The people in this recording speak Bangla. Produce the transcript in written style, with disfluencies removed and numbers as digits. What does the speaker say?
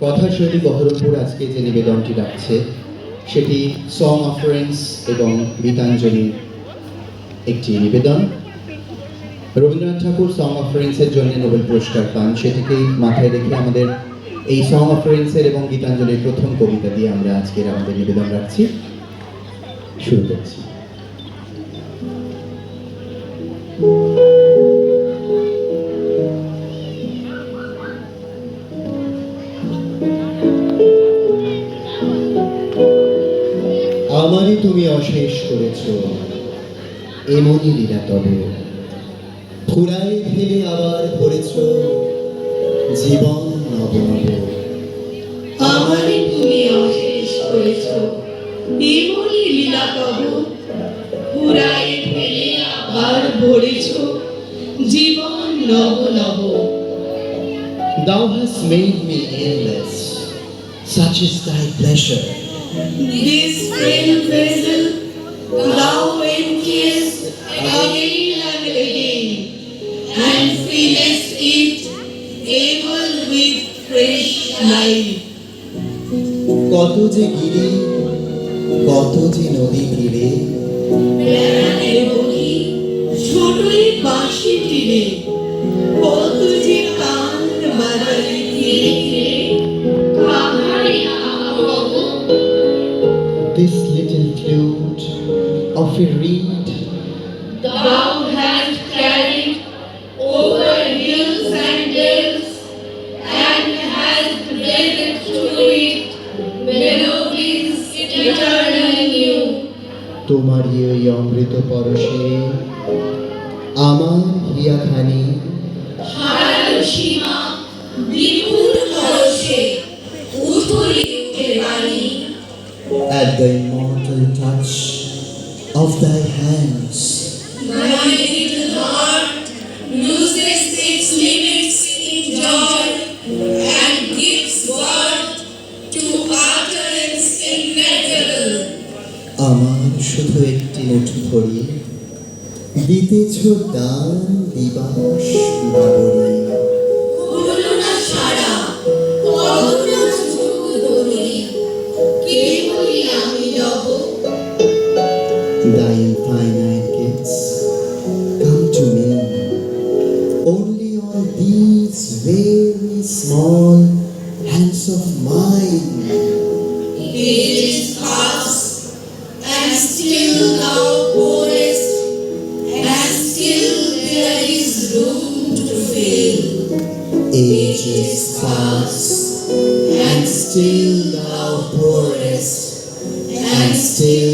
কথাশৈলী বহরমপুর আজকে যে নিবেদনটি রাখছে সেটি সং অফারেন্স এবং গীতাঞ্জলির একটি নিবেদন। রবীন্দ্রনাথ ঠাকুর সং অফারেন্সের জন্য নোবেল পুরস্কার পান, সেটিকেই মাথায় রেখে আমাদের এই সং অফারেন্সের এবং গীতাঞ্জলির প্রথম কবিতা দিয়ে আমরা আজকের আমাদের নিবেদন রাখছি। শুরু করছি। আমারই তুমি অশেষ করেছ, এমনই লীলা তবে ফুরায় ফেলে আবার ভরেছ জীবন নব নব। আমারই তুমি অশেষ করেছ, এমনই লীলা তব ফুরায় ফেলে আবার ভরেছ জীবন নব নব। Thou hast made me endless, such is thy pleasure. This frail vessel thou emptiest again and again, and fillest it ever with fresh life. কত যে গিরি, কত যে নদী তীরে, বেড়াতে বহি ছোটই বাঁশি তীরে, কত যে কান বাজারে ধীরে ধীরে কাহারে আবহ। this little flute of a reed, Thou hast carried over hills and dales, and hast breathed to it melodies eternal new. তোমারই ওই অমৃত পরশে আমার হিয়াখানি হারালো সীমা বিপুল পরশে উথলি উঠে বাণী। at the immortal touch of thy hands. My little heart loses its limits in joy and gives birth to utterance immeasurable. আমার শুধু একটি মুঠো ধরি, দিতেছ দান দিবাস বাবরি। হলো না সারা, কত না চোখ ধরি, কেবলই আমি রব। Thy infinite gifts come to me only on these very small hands of mine. Ages pass, and still thou pourest, and still there is room to fill. Ages pass, and still thou pourest, and still